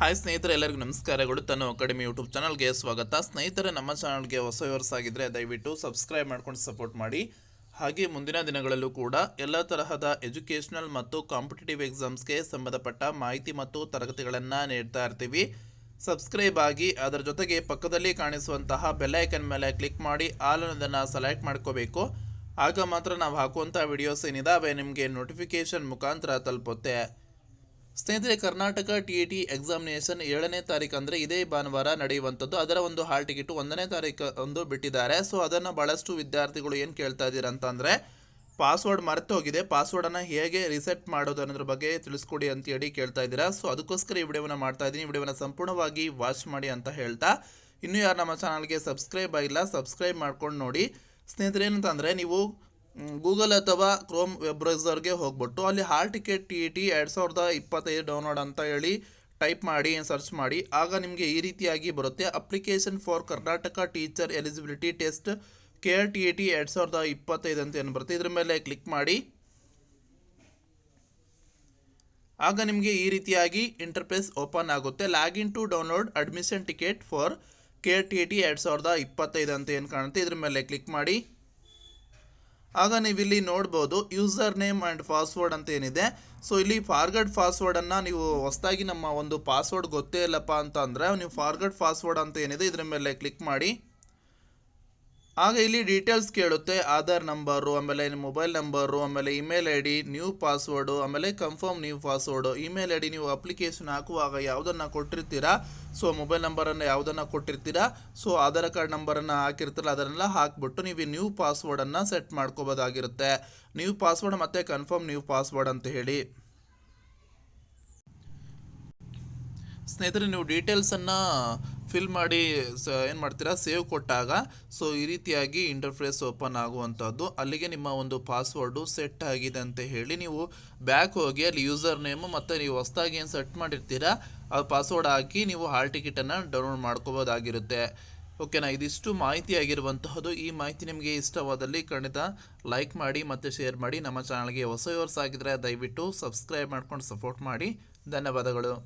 Hi ಸ್ನೇಹಿತರೆ, ಎಲ್ಲರಿಗೂ ನಮಸ್ಕಾರಗಳು. ತನ್ನ ಅಕಾಡೆಮಿ ಯೂಟ್ಯೂಬ್ ಚಾನಲ್ಗೆ ಸ್ವಾಗತ. ಸ್ನೇಹಿತರೆ, ನಮ್ಮ ಚಾನಲ್ಗೆ ಹೊಸ ವ್ಯೂವರ್ಸ್ ಆಗಿದ್ದರೆ ದಯವಿಟ್ಟು ಸಬ್ಸ್ಕ್ರೈಬ್ ಮಾಡ್ಕೊಂಡು ಸಪೋರ್ಟ್ ಮಾಡಿ. ಹಾಗೆ ಮುಂದಿನ ದಿನಗಳಲ್ಲೂ ಕೂಡ ಎಲ್ಲ ತರಹದ ಎಜುಕೇಷನಲ್ ಮತ್ತು ಕಾಂಪಿಟೇಟಿವ್ ಎಕ್ಸಾಮ್ಸ್ಗೆ ಸಂಬಂಧಪಟ್ಟ ಮಾಹಿತಿ ಮತ್ತು ತರಗತಿಗಳನ್ನು ನೀಡ್ತಾ ಇರ್ತೀವಿ. ಸಬ್ಸ್ಕ್ರೈಬ್ ಆಗಿ ಅದರ ಜೊತೆಗೆ ಪಕ್ಕದಲ್ಲಿ ಕಾಣಿಸುವಂತಹ ಬೆಲ್ ಐಕನ್ ಮೇಲೆ ಕ್ಲಿಕ್ ಮಾಡಿ ಆಲ್ ಅನ್ನೋದನ್ನು ಸೆಲೆಕ್ಟ್ ಮಾಡ್ಕೋಬೇಕು. ಆಗ ಮಾತ್ರ ನಾವು ಹಾಕುವಂಥ ವಿಡಿಯೋಸ್ ಏನಿದಾವೆ ನಿಮಗೆ ನೋಟಿಫಿಕೇಷನ್ ಮುಖಾಂತರ ತಲುಪುತ್ತೆ. ಸ್ನೇಹಿತರೆ, ಕರ್ನಾಟಕ TET ಎಕ್ಸಾಮಿನೇಷನ್ 7ನೇ ತಾರೀಕು ಅಂದರೆ ಇದೇ ಭಾನುವಾರ ನಡೆಯುವಂಥದ್ದು. ಅದರ ಒಂದು ಹಾಲ್ ಟಿಕೆಟು 1ನೇ ತಾರೀಕು ಬಿಟ್ಟಿದ್ದಾರೆ. ಸೊ ಅದನ್ನು ಭಾಳಷ್ಟು ವಿದ್ಯಾರ್ಥಿಗಳು ಏನು ಕೇಳ್ತಾ ಇದ್ದೀರಾ ಅಂತಂದರೆ, ಪಾಸ್ವರ್ಡ್ ಮರೆತೋಗಿದೆ, ಪಾಸ್ವರ್ಡನ್ನು ಹೇಗೆ ರಿಸೆಟ್ ಮಾಡೋದು ಅನ್ನೋದ್ರ ಬಗ್ಗೆ ತಿಳಿಸ್ಕೊಡಿ ಅಂತೇಳಿ ಕೇಳ್ತಾ ಇದ್ದೀರಾ. ಸೊ ಅದಕ್ಕೋಸ್ಕರ ಈ ವಿಡಿಯೋವನ್ನು ಮಾಡ್ತಾ ಇದ್ದೀನಿ. ಈ ವಿಡಿಯೋವನ್ನು ಸಂಪೂರ್ಣವಾಗಿ ವಾಚ್ ಮಾಡಿ ಅಂತ ಹೇಳ್ತಾ, ಇನ್ನೂ ಯಾರು ನಮ್ಮ ಚಾನಲ್ಗೆ ಸಬ್ಸ್ಕ್ರೈಬ್ ಆಗಿಲ್ಲ ಸಬ್ಸ್ಕ್ರೈಬ್ ಮಾಡ್ಕೊಂಡು ನೋಡಿ. ಸ್ನೇಹಿತರೆ, ಏನಂತಂದರೆ ನೀವು ಗೂಗಲ್ ಅಥವಾ ಕ್ರೋಮ್ ವೆಬ್ ಬ್ರೌಸರ್ಗೆ ಹೋಗ್ಬಿಟ್ಟು ಅಲ್ಲಿ ಹಾಲ್ ಟಿಕೆಟ್ TET 2025 ಡೌನ್ಲೋಡ್ ಅಂತ ಹೇಳಿ ಟೈಪ್ ಮಾಡಿ ಸರ್ಚ್ ಮಾಡಿ. ಆಗ ನಿಮಗೆ ಈ ರೀತಿಯಾಗಿ ಬರುತ್ತೆ, application for Karnataka teacher eligibility test KTET 2025 ಅಂತ ಏನು ಬರುತ್ತೆ. ಇದ್ರ ಮೇಲೆ ಕ್ಲಿಕ್ ಮಾಡಿ. ಆಗ ನಿಮಗೆ ಈ ರೀತಿಯಾಗಿ ಇಂಟರ್ಫೇಸ್ ಓಪನ್ ಆಗುತ್ತೆ. Login to download admission ticket for KTET 2025 ಅಂತ ಏನು ಕಾಣುತ್ತೆ, ಇದ್ರ ಮೇಲೆ ಕ್ಲಿಕ್ ಮಾಡಿ. ಆಗ ನೀವು ಇಲ್ಲಿ ನೋಡ್ಬೋದು ಯೂಸರ್ ನೇಮ್ ಆ್ಯಂಡ್ ಪಾಸ್ವರ್ಡ್ ಅಂತ ಏನಿದೆ. ಸೊ ಇಲ್ಲಿ ಫಾರ್ಗಡ್ ಪಾಸ್ವರ್ಡನ್ನು ನೀವು ಹೊಸದಾಗಿ ನಮ್ಮ ಒಂದು ಪಾಸ್ವರ್ಡ್ ಗೊತ್ತೇ ಇಲ್ಲಪ್ಪ ಅಂತ ಅಂದರೆ ನೀವು ಫಾರ್ಗಡ್ ಪಾಸ್ವರ್ಡ್ ಅಂತ ಏನಿದೆ ಇದರ ಮೇಲೆ ಕ್ಲಿಕ್ ಮಾಡಿ. ಆಗ ಇಲ್ಲಿ ಡೀಟೇಲ್ಸ್ ಕೇಳುತ್ತೆ, ಆಧಾರ್ ನಂಬರು, ಆಮೇಲೆ ಮೊಬೈಲ್ ನಂಬರು, ಆಮೇಲೆ ಇಮೇಲ್ ID, ನ್ಯೂ ಪಾಸ್ವರ್ಡು, ಆಮೇಲೆ confirm new password. Email ID ನೀವು ಅಪ್ಲಿಕೇಶನ್ ಹಾಕುವಾಗ ಯಾವುದನ್ನು ಕೊಟ್ಟಿರ್ತೀರಾ, ಸೊ ಮೊಬೈಲ್ ನಂಬರನ್ನು ಯಾವುದನ್ನು ಕೊಟ್ಟಿರ್ತೀರಾ, ಸೊ ಆಧಾರ್ ಕಾರ್ಡ್ ನಂಬರನ್ನು ಹಾಕಿರ್ತೀರ, ಅದನ್ನೆಲ್ಲ ಹಾಕಿಬಿಟ್ಟು ನೀವು ನ್ಯೂ ಪಾಸ್ವರ್ಡನ್ನು ಸೆಟ್ ಮಾಡ್ಕೋಬೋದಾಗಿರುತ್ತೆ. ನ್ಯೂ ಪಾಸ್ವರ್ಡ್ ಮತ್ತು ಕನ್ಫರ್ಮ್ ನ್ಯೂ ಪಾಸ್ವರ್ಡ್ ಅಂತ ಹೇಳಿ. ಸ್ನೇಹಿತರೆ, ನೀವು ಡೀಟೇಲ್ಸನ್ನು ಫಿಲ್ ಮಾಡಿ ಏನು ಮಾಡ್ತೀರಾ, ಸೇವ್ ಕೊಟ್ಟಾಗ ಸೊ ಈ ರೀತಿಯಾಗಿ ಇಂಟರ್ಫೇಸ್ ಓಪನ್ ಆಗುವಂಥದ್ದು. ಅಲ್ಲಿಗೆ ನಿಮ್ಮ ಒಂದು ಪಾಸ್ವರ್ಡು ಸೆಟ್ ಆಗಿದೆ ಅಂತ ಹೇಳಿ ನೀವು ಬ್ಯಾಕ್ ಹೋಗಿ ಅಲ್ಲಿ ಯೂಸರ್ ನೇಮು ಮತ್ತು ನೀವು ಹೊಸದಾಗಿ ಏನು ಸೆಟ್ ಮಾಡಿರ್ತೀರಾ ಆ ಪಾಸ್ವರ್ಡ್ ಹಾಕಿ ನೀವು ಹಾಲ್ ಟಿಕೆಟನ್ನು ಡೌನ್ಲೋಡ್ ಮಾಡ್ಕೋಬೋದಾಗಿರುತ್ತೆ. ಓಕೆನಾ, ಇದಿಷ್ಟು ಮಾಹಿತಿ ಆಗಿರುವಂತಹದ್ದು. ಈ ಮಾಹಿತಿ ನಿಮಗೆ ಇಷ್ಟವಾದಲ್ಲಿ ಖಂಡಿತ ಲೈಕ್ ಮಾಡಿ ಮತ್ತು ಶೇರ್ ಮಾಡಿ. ನಮ್ಮ ಚಾನಲ್ಗೆ ಹೊಸ ವ್ಯೂವರ್ಸ್ ಆಗಿದ್ದರೆ ದಯವಿಟ್ಟು ಸಬ್ಸ್ಕ್ರೈಬ್ ಮಾಡ್ಕೊಂಡು ಸಪೋರ್ಟ್ ಮಾಡಿ. ಧನ್ಯವಾದಗಳು.